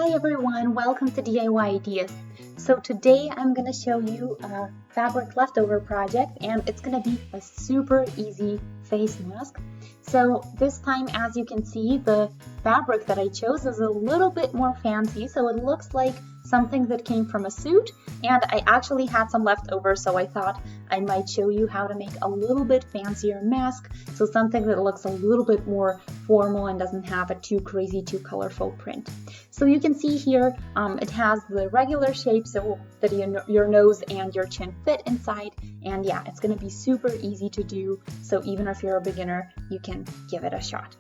Hi everyone, welcome to DIY Ideas. So today I'm going to show you a fabric leftover project, and it's going to be a super easy face mask. So this time, as you can see, the fabric that I chose is a little bit more fancy, so it looks like something that came from a suit, and I actually had some left over, so I thought I might show you how to make a little bit fancier mask, so something that looks a little bit more formal and doesn't have a too crazy, too colorful print. So you can see here, it has the regular shape so that your nose and your chin fit inside, and yeah, it's going to be super easy to do, so even if you're a beginner, you can give it a shot.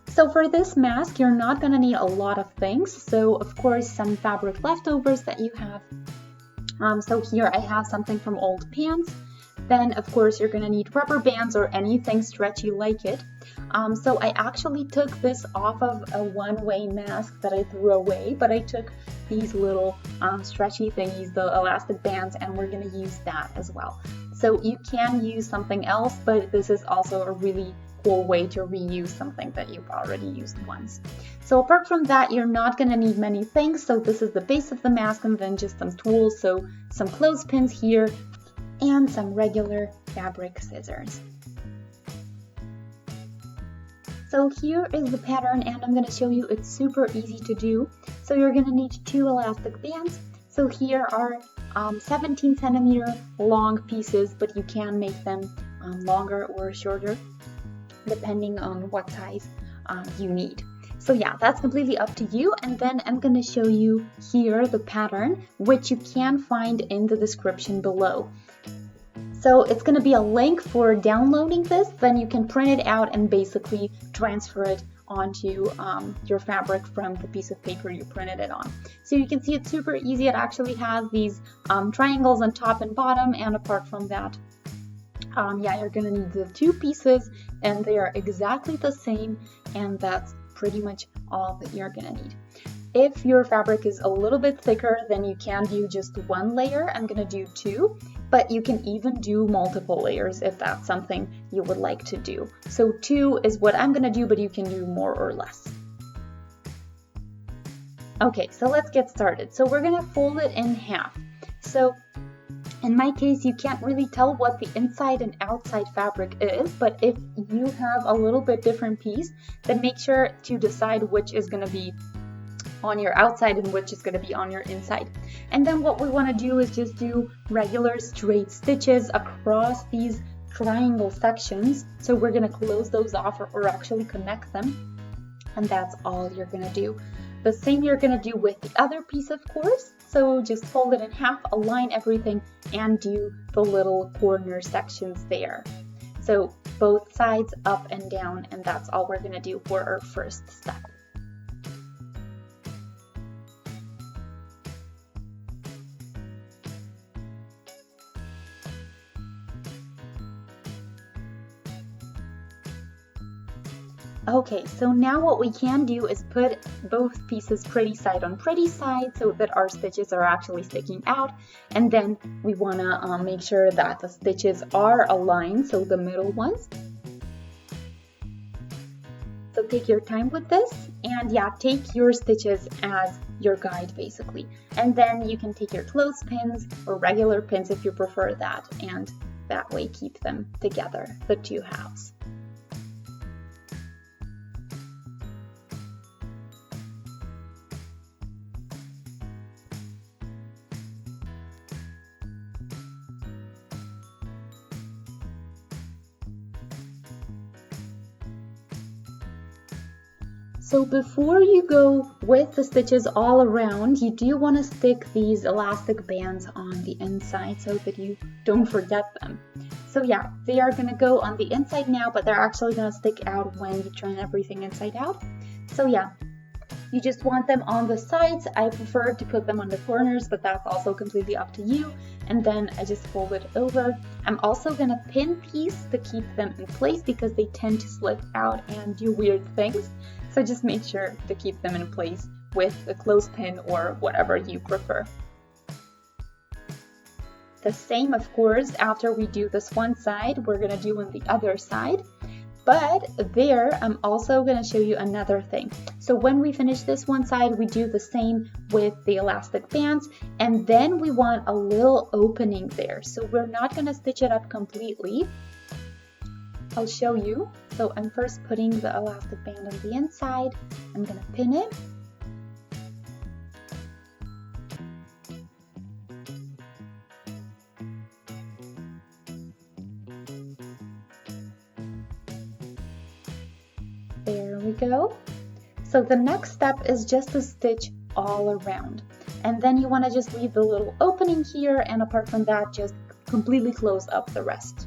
So for this mask, you're not going to need a lot of things. So of course, some fabric leftovers that you have. So here I have something from old pants. Then of course, you're going to need rubber bands or anything stretchy like it. So I actually took this off of a one-way mask that I threw away, but I took these little stretchy thingies, the elastic bands, and we're going to use that as well. So you can use something else, but this is also a really cool way to reuse something that you've already used once. So apart from that, you're not going to need many things. So this is the base of the mask, and then just some tools. So some clothespins here and some regular fabric scissors. So here is the pattern, and I'm going to show you it's super easy to do. So you're going to need 2 elastic bands. So here are 17 centimeter long pieces, but you can make them longer or shorter depending on what size you need. So yeah, that's completely up to you. And then I'm going to show you here the pattern, which you can find in the description below. So it's going to be a link for downloading this, then you can print it out and basically transfer it onto your fabric from the piece of paper you printed it on. So you can see it's super easy. It actually has these triangles on top and bottom, and apart from that, yeah, you're gonna need the 2 pieces, and they are exactly the same, and that's pretty much all that you're gonna need. If your fabric is a little bit thicker, then you can do just 1 layer. I'm gonna do 2, but you can even do multiple layers if that's something you would like to do. So 2 is what I'm gonna do, but you can do more or less. Okay, so let's get started. So we're gonna fold it in half. So in my case, you can't really tell what the inside and outside fabric is, but if you have a little bit different piece, then make sure to decide which is going to be on your outside and which is going to be on your inside. And then what we want to do is just do regular straight stitches across these triangle sections. So we're going to close those off or actually connect them. And that's all you're going to do. The same you're going to do with the other piece, of course. So just fold it in half, align everything, and do the little corner sections there. So both sides up and down, and that's all we're going to do for our first step. Okay, so now what we can do is put both pieces pretty side on pretty side so that our stitches are actually sticking out, and then we want to make sure that the stitches are aligned, so the middle ones. So take your time with this, and yeah, take your stitches as your guide basically, and then you can take your clothespins or regular pins if you prefer that, and that way keep them together, the 2 halves. So before you go with the stitches all around, you do want to stick these elastic bands on the inside so that you don't forget them. So yeah, they are going to go on the inside now, but they're actually going to stick out when you turn everything inside out. So yeah, you just want them on the sides. I prefer to put them on the corners, but that's also completely up to you. And then I just fold it over. I'm also going to pin these to keep them in place because they tend to slip out and do weird things. So just make sure to keep them in place with a clothespin or whatever you prefer. The same, of course, after we do this one side, we're going to do on the other side. But there, I'm also going to show you another thing. So when we finish this one side, we do the same with the elastic bands, and then we want a little opening there. So we're not going to stitch it up completely. I'll show you. So I'm first putting the elastic band on the inside. I'm going to pin it. There we go. So the next step is just to stitch all around. And then you want to just leave the little opening here, and apart from that, just completely close up the rest.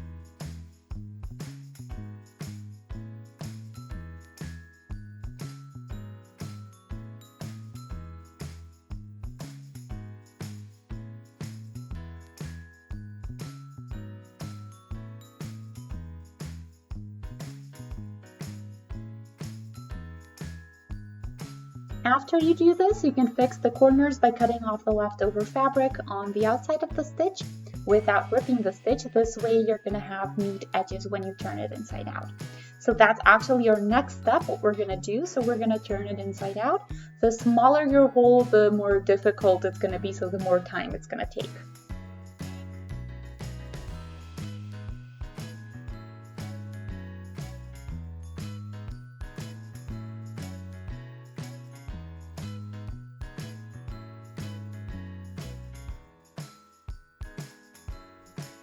After you do this, you can fix the corners by cutting off the leftover fabric on the outside of the stitch without ripping the stitch. This way you're going to have neat edges when you turn it inside out. So that's actually our next step, what we're going to do. So we're going to turn it inside out. The smaller your hole, the more difficult it's going to be, so the more time it's going to take.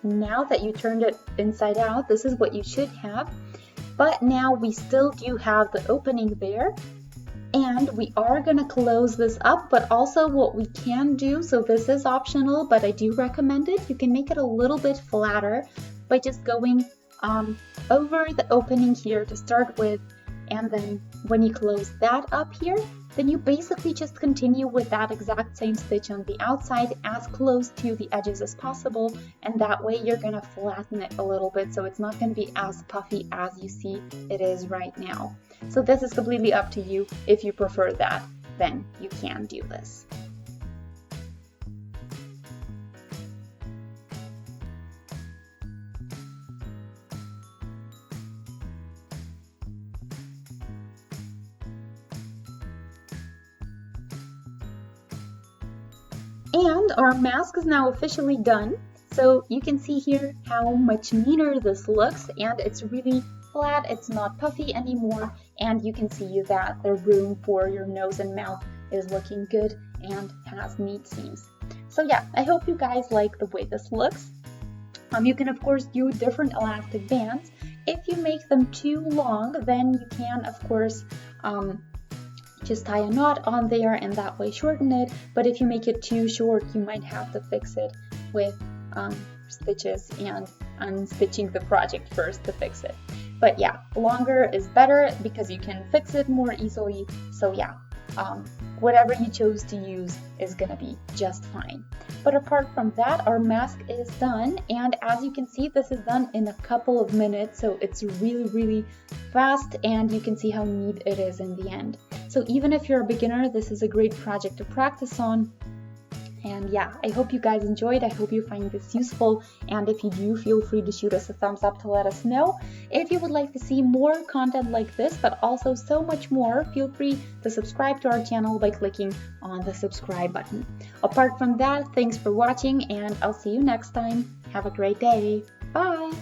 Now that you turned it inside out, this is what you should have. But now we still do have the opening there, and we are going to close this up. But also what we can do, so this is optional, but I do recommend it, you can make it a little bit flatter by just going over the opening here to start with, and then when you close that up here, then you basically just continue with that exact same stitch on the outside as close to the edges as possible, and that way you're going to flatten it a little bit so it's not going to be as puffy as you see it is right now. So this is completely up to you. If you prefer that, then you can do this. And our mask is now officially done. So you can see here how much neater this looks, and it's really flat, it's not puffy anymore, and you can see that the room for your nose and mouth is looking good and has neat seams. So yeah, I hope you guys like the way this looks. You can of course do different elastic bands. If you make them too long, then you can of course just tie a knot on there and that way shorten it. But if you make it too short, you might have to fix it with stitches and unstitching the project first to fix it. But yeah, longer is better because you can fix it more easily. So yeah, whatever you chose to use is gonna be just fine. But apart from that, our mask is done, and as you can see, this is done in a couple of minutes, so it's really fast, and you can see how neat it is in the end. So even if you're a beginner, this is a great project to practice on. And yeah, I hope you guys enjoyed. I hope you find this useful, and if you do, feel free to shoot us a thumbs up to let us know. If you would like to see more content like this, but also so much more, feel free to subscribe to our channel by clicking on the subscribe button. Apart from that, thanks for watching, and I'll see you next time. Have a great day. Bye!